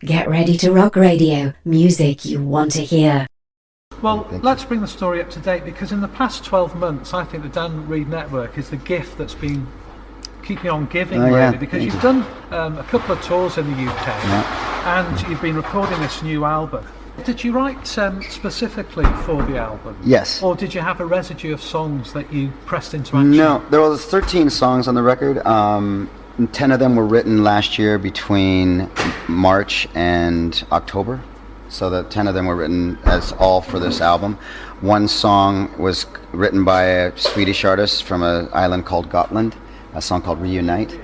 Get ready to rock radio, music you want to hear. Well, let's bring the story up to date, because in the past 12 months, I think the Dan Reed Network is the gift that's been keeping on giving, really, because you've done a couple of tours in the UK, and you've been recording this new album. Did you write specifically for the album? Yes. Or did you have a residue of songs that you pressed into action? No, there was 13 songs on the record. 10 of them were written last year between March and October. So the 10 of them were written as all for this album. One song was written by a Swedish artist from an island called Gotland, a song called Reunite.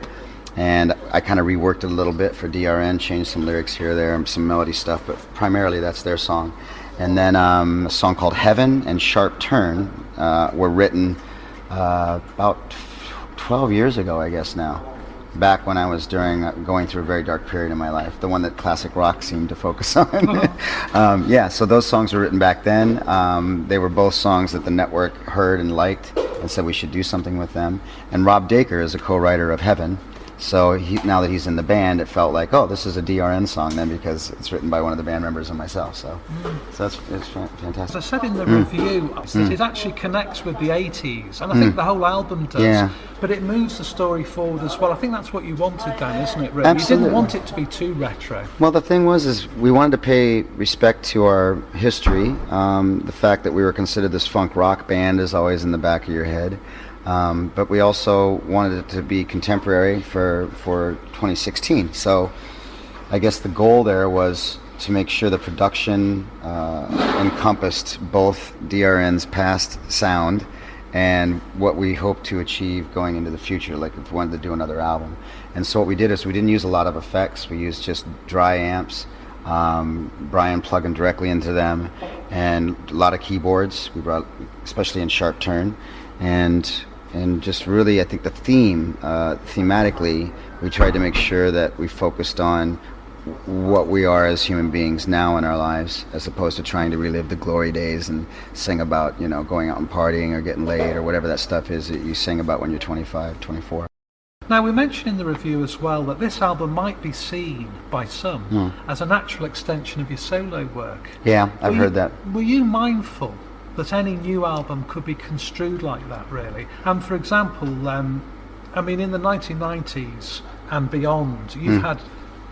And I kind of reworked it a little bit for DRN, changed some lyrics here or there, and some melody stuff, but primarily that's their song. And then a song called Heaven and Sharp Turn were written about 12 years ago, I guess now. Back when I was going through a very dark period in my life, the one that classic rock seemed to focus on. So those songs were written back then. They were both songs that the network heard and liked and said we should do something with them. And Rob Dacre is a co-writer of Heaven. So now that he's in the band, it felt like, oh, this is a DRN song then, because it's written by one of the band members and myself. So it's fantastic. As I said in the review, that it actually connects with the 80s, and I think the whole album does, but it moves the story forward as well. I think that's what you wanted, Dan, isn't it, really? Absolutely. You didn't want it to be too retro. Well, the thing was we wanted to pay respect to our history. The fact that we were considered this funk rock band is always in the back of your head. But we also wanted it to be contemporary for 2016. So I guess the goal there was to make sure the production encompassed both DRN's past sound and what we hope to achieve going into the future, like if we wanted to do another album. And so what we did is we didn't use a lot of effects. We used just dry amps, Brian plugging directly into them, and a lot of keyboards. We brought, especially in Sharp Turn, and just really, I think the theme, thematically, we tried to make sure that we focused on what we are as human beings now in our lives, as opposed to trying to relive the glory days and sing about, going out and partying or getting laid or whatever that stuff is that you sing about when you're 25, 24. Now, we mentioned in the review as well that this album might be seen by some as a natural extension of your solo work. Yeah, I've heard that. Were you mindful that any new album could be construed like that, really? And for example, in the 1990s and beyond, you've had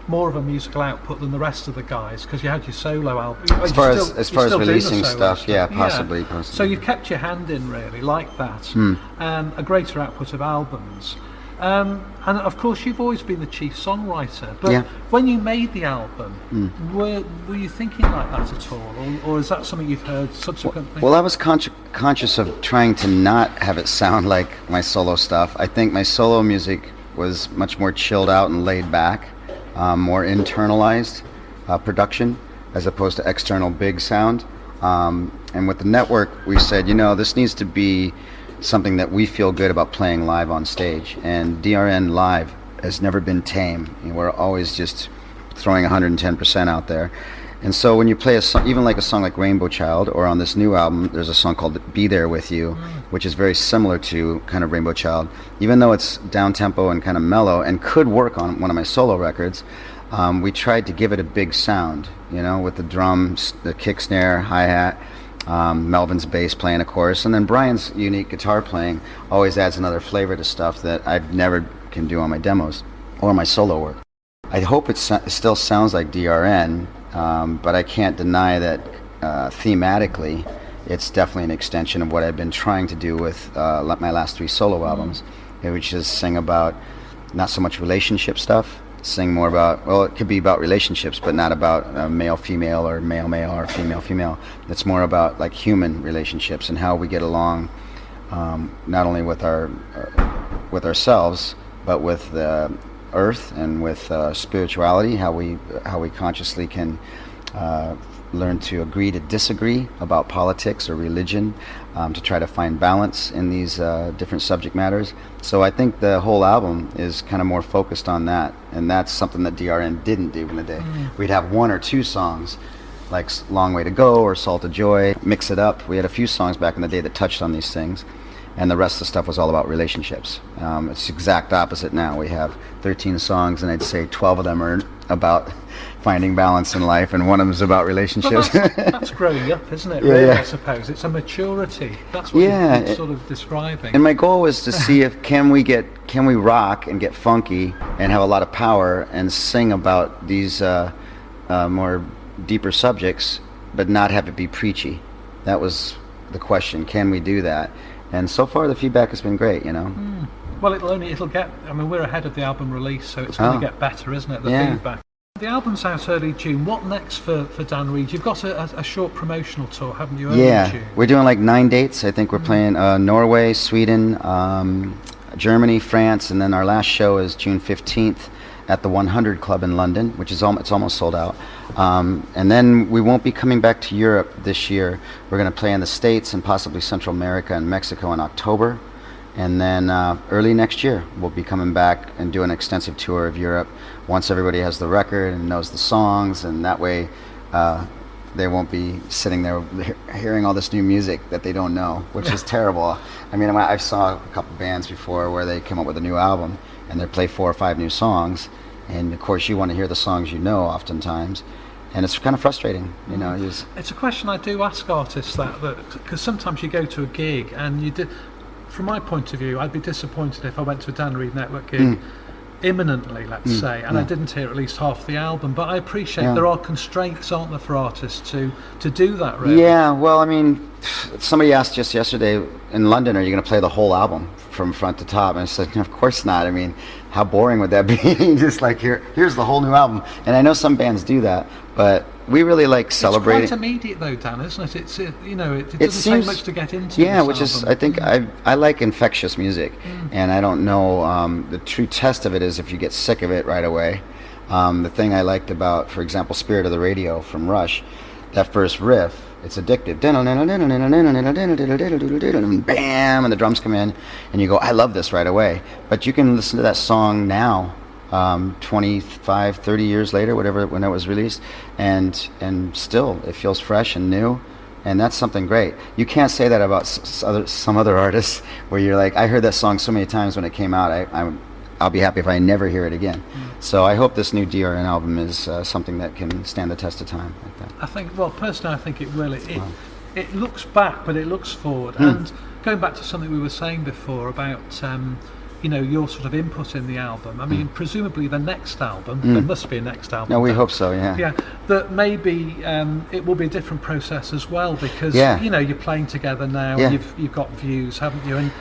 more of a musical output than the rest of the guys, because you had your solo album. As far as releasing stuff, possibly. So you've kept your hand in, really, like that. A greater output of albums. And of course, you've always been the chief songwriter. But when you made the album, were you thinking like that at all, or is that something you've heard subsequently? Well, I was conscious of trying to not have it sound like my solo stuff. I think my solo music was much more chilled out and laid back, more internalized production, as opposed to external big sound. And with the network, we said, this needs to be something that we feel good about playing live on stage, and DRN live has never been tame. We're always just throwing 110% out there. And so when you play a song, even like a song like Rainbow Child, or on this new album there's a song called Be There With You, which is very similar to kind of Rainbow Child, even though it's down tempo and kind of mellow and could work on one of my solo records. We tried to give it a big sound, with the drums, the kick snare, hi-hat, Melvin's bass playing, of course, and then Brian's unique guitar playing always adds another flavor to stuff that I never can do on my demos or my solo work. I hope it still sounds like DRN, but I can't deny that thematically it's definitely an extension of what I've been trying to do with my last 3 solo albums, which is sing about not so much relationship stuff, sing more about, it could be about relationships, but not about male-female or male-male or female-female. It's more about like human relationships and how we get along, not only with ourselves, but with the earth and with spirituality, how we consciously can learn to agree to disagree about politics or religion, to try to find balance in these different subject matters. So I think the whole album is kind of more focused on that, and that's something that DRN didn't do in the day. We'd have 1 or 2 songs, like Long Way to Go or Salt of Joy, mix it up. We had a few songs back in the day that touched on these things, and the rest of the stuff was all about relationships. It's the exact opposite now. We have 13 songs, and I'd say 12 of them are about finding balance in life, and one of them is about relationships. Well, that's growing up, isn't it? Really, I suppose it's a maturity. That's what you're sort of describing. And my goal was to see if can we rock and get funky and have a lot of power and sing about these more deeper subjects, but not have it be preachy. That was the question. Can we do that? And so far, the feedback has been great. Well, it'll get. I mean, we're ahead of the album release, so it's going to get better, isn't it? The feedback. The album's out early June. What next for Dan Reed? You've got a short promotional tour, haven't you? Early June. We're doing like 9 dates. I think we're playing Norway, Sweden, Germany, France, and then our last show is June 15th at the 100 Club in London, which is it's almost sold out. And then we won't be coming back to Europe this year. We're going to play in the States and possibly Central America and Mexico in October. And then early next year, we'll be coming back and do an extensive tour of Europe once everybody has the record and knows the songs, and that way they won't be sitting there hearing all this new music that they don't know, which is terrible. I mean, I saw a couple bands before where they came up with a new album and they play 4 or 5 new songs, and of course you want to hear the songs you know oftentimes. And it's kind of frustrating, It's a question I do ask artists that because sometimes you go to a gig and you do. From my point of view, I'd be disappointed if I went to a Dan Reed Network gig imminently, let's say, and I didn't hear at least half the album. But I appreciate there are constraints, aren't there, for artists to do that, really? Yeah, well, I mean, somebody asked just yesterday in London, are you going to play the whole album from front to top? And I said, of course not. I mean, how boring would that be? Just like, here's the whole new album. And I know some bands do that, but we really like celebrating. It's quite immediate though, Dan, isn't it? It's it doesn't take much to get into. Yeah, which is, I think, I like infectious music, and I don't know, the true test of it is if you get sick of it right away. The thing I liked about, for example, Spirit of the Radio from Rush, that first riff, it's addictive. Bam, and the drums come in, and you go, I love this right away. But you can listen to that song now, 25, 30 years later, whatever, when it was released, and still it feels fresh and new, and that's something great. You can't say that about some other artists where you're like, I heard that song so many times when it came out, I'll be happy if I never hear it again. So I hope this new DRN album is something that can stand the test of time like that. I think, well, personally, I think it will. It looks back, but it looks forward. And going back to something we were saying before about your sort of input in the album. I mean, presumably the next album, there must be a next album. No, we hope so, yeah. Yeah, that maybe it will be a different process as well, because, you're playing together now, and you've got views, haven't you? And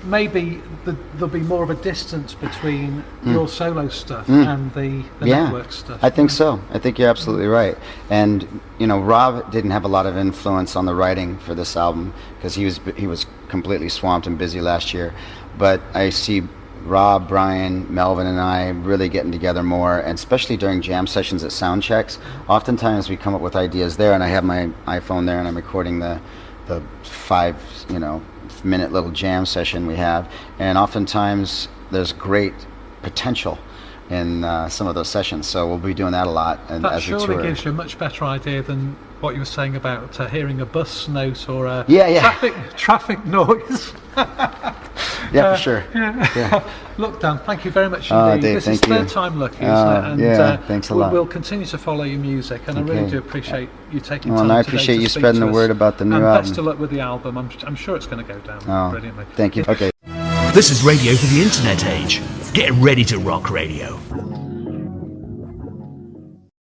maybe there'll be more of a distance between your solo stuff and the network stuff. I think so. I think you're absolutely right. And, Rob didn't have a lot of influence on the writing for this album, because he was completely swamped and busy last year. But I see Rob, Brian, Melvin, and I really getting together more, and especially during jam sessions at sound checks. Oftentimes we come up with ideas there, and I have my iPhone there, and I'm recording the 5-minute little jam session we have. And oftentimes there's great potential in some of those sessions, so we'll be doing that a lot. And that as we tour, surely gives you a much better idea than what you were saying about hearing a bus note or a traffic noise. For sure. Yeah. Look, Dan, thank you very much indeed. Dave, this is third time lucky, isn't it? And thanks a lot. We'll continue to follow your music, and I really do appreciate you taking time. And I appreciate you spreading the word about the new album. And best of luck with the album. I'm sure it's going to go down brilliantly. Thank you. Okay. This is radio for the internet age. Get ready to rock radio.